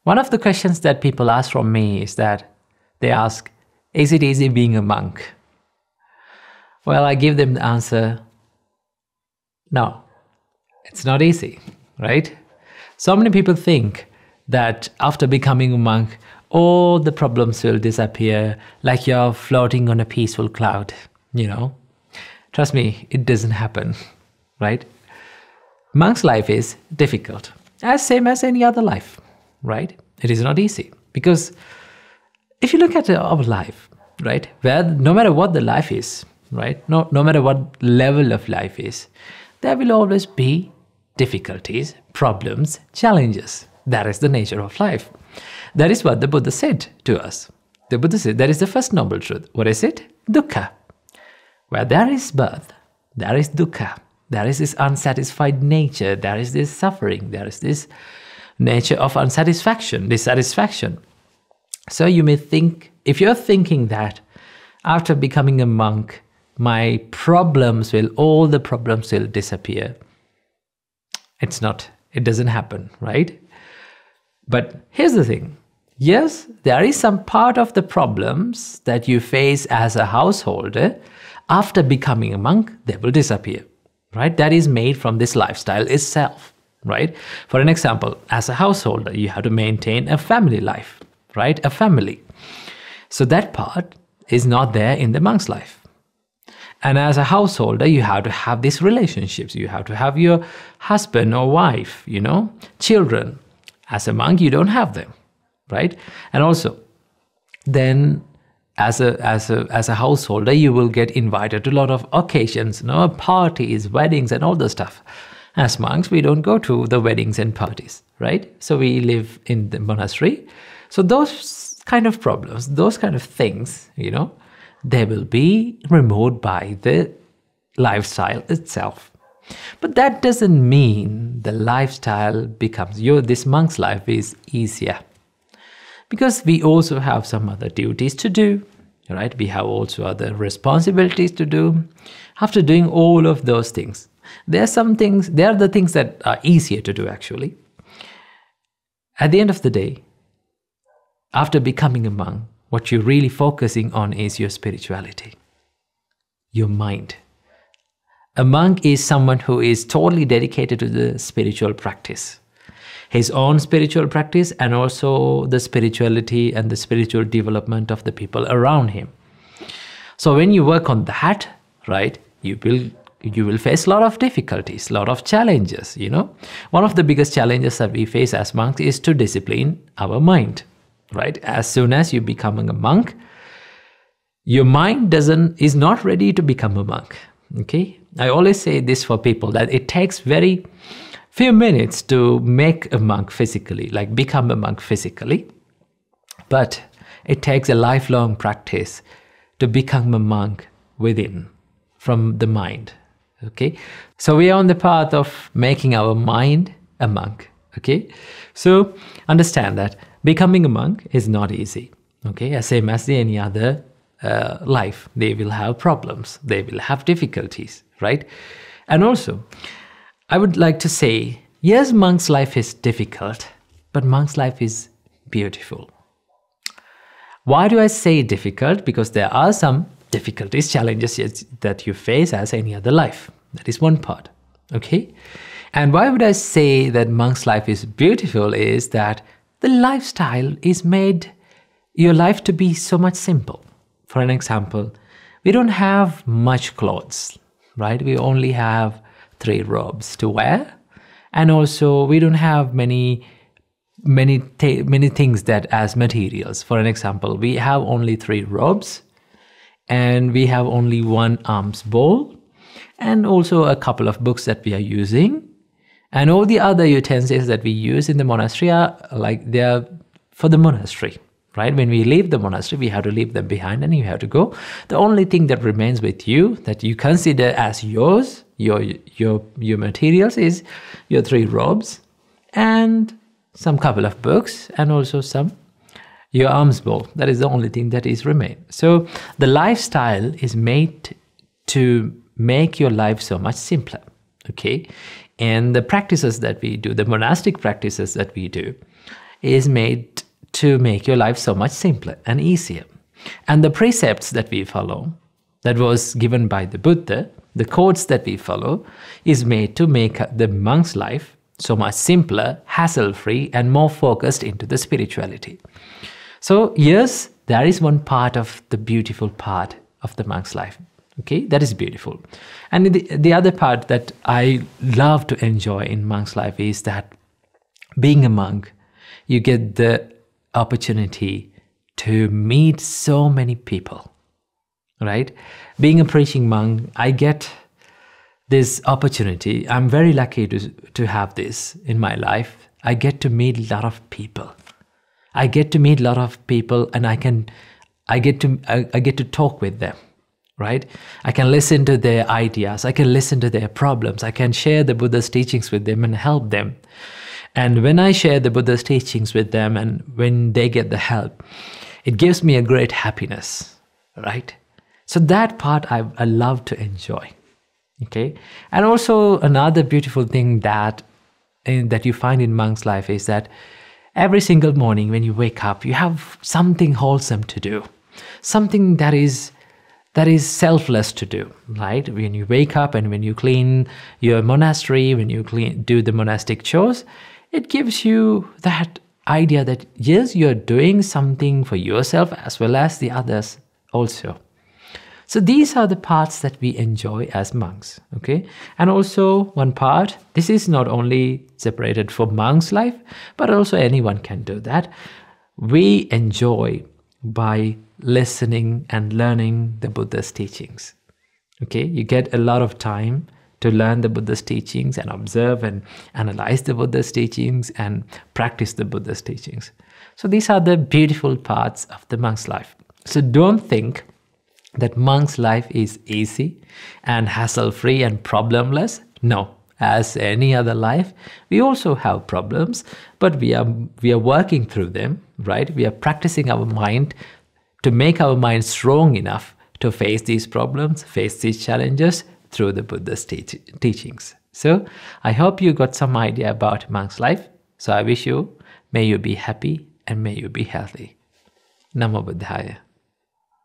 One of the questions that people ask from me is that they ask, is it easy being a monk? Well, I give them the answer, no, it's not easy, right? So many people think that after becoming a monk, all the problems will disappear like you're floating on a peaceful cloud, Trust me, it doesn't happen, right? Monk's life is difficult, as same as any other life, right? It is not easy because if you look at our life, right, where no matter what the life is, right, no matter what level of life is, there will always be difficulties, problems, challenges. That is the nature of life. That is what the Buddha said to us. The Buddha said that is the first noble truth. What is it? Dukkha. Where there is birth, there is dukkha. There is this unsatisfied nature. There is this suffering. There is this nature of unsatisfaction, dissatisfaction. So you may think, if you're thinking that after becoming a monk, all the problems will disappear. It's not. It doesn't happen, right? But here's the thing. Yes, there is some part of the problems that you face as a householder. After becoming a monk, they will disappear, right? That is made from this lifestyle itself, right? For an example, as a householder, you have to maintain a family life, right? A family. So that part is not there in the monk's life. And as a householder, you have to have these relationships. You have to have your husband or wife, children. As a monk, you don't have them, right? And also, then as a householder, you will get invited to a lot of occasions, parties, weddings, and all the stuff. As monks, we don't go to the weddings and parties, right? So we live in the monastery. So those kind of problems, those kind of things, they will be removed by the lifestyle itself. But that doesn't mean the lifestyle becomes this monk's life is easier. Because we also have some other duties to do, right? We have also other responsibilities to do. After doing all of those things, there are the things that are easier to do actually. At the end of the day, after becoming a monk, what you're really focusing on is your spirituality, your mind. A monk is someone who is totally dedicated to the spiritual practice. His own spiritual practice and also the spirituality and the spiritual development of the people around him. So when you work on that, right, you will face a lot of difficulties, a lot of challenges, One of the biggest challenges that we face as monks is to discipline our mind, right? As soon as you become a monk, your mind is not ready to become a monk, okay? I always say this for people, that it takes very few minutes to make a monk physically, like become a monk physically. But it takes a lifelong practice to become a monk within, from the mind, okay? So we are on the path of making our mind a monk, okay? So understand that becoming a monk is not easy, okay? Same as any other life. They will have problems. They will have difficulties, right? And also, I would like to say, yes, monk's life is difficult, but monk's life is beautiful. Why do I say difficult? Because there are some difficulties, challenges that you face as any other life. That is one part, okay? And why would I say that monk's life is beautiful is that the lifestyle is made your life to be so much simple. For an example, we don't have much clothes, right? We only have 3 robes to wear, and also we don't have many things that as materials. For an example, we have only 3 robes, and we have only 1 alms bowl, and also a couple of books that we are using, and all the other utensils that we use in the monastery are they are for the monastery. Right? When we leave the monastery, we have to leave them behind and you have to go. The only thing that remains with you, that you consider as yours, your materials, is your 3 robes and some couple of books and also your alms bowl. That is the only thing that is remain. So the lifestyle is made to make your life so much simpler. Okay? And the practices that we do, the monastic practices that we do, is made to make your life so much simpler and easier. And the precepts that we follow, that was given by the Buddha, the codes that we follow, is made to make the monk's life so much simpler, hassle-free, and more focused into the spirituality. So yes, there is one part of the beautiful part of the monk's life. Okay, that is beautiful. And the other part that I love to enjoy in monk's life is that being a monk, you get the opportunity to meet so many people, right? Being a preaching monk, I get this opportunity. I'm very lucky to have this in my life. I get to meet a lot of people. I get to meet a lot of people, and I get to talk with them, right? I can listen to their ideas. I can listen to their problems. I can share the Buddha's teachings with them and help them. And when I share the Buddha's teachings with them and when they get the help, it gives me a great happiness, right? So that part I love to enjoy, okay? And also another beautiful thing that you find in monk's life is that every single morning when you wake up, you have something wholesome to do, something that is selfless to do, right? When you wake up and when you clean your monastery, when you do the monastic chores, it gives you that idea that yes, you're doing something for yourself as well as the others also. So these are the parts that we enjoy as monks, okay? And also one part, this is not only separated for monk's life, but also anyone can do that. We enjoy by listening and learning the Buddha's teachings, okay? You get a lot of time to learn the Buddha's teachings and observe and analyze the Buddha's teachings and practice the Buddha's teachings. So these are the beautiful parts of the monk's life. So don't think that monk's life is easy and hassle-free and problemless. No, as any other life, we also have problems, but we are working through them, right? We are practicing our mind to make our mind strong enough to face these problems, face these challenges through the Buddha's teachings. So I hope you got some idea about monk's life. So I wish you, may you be happy and may you be healthy. Namo Buddhaya.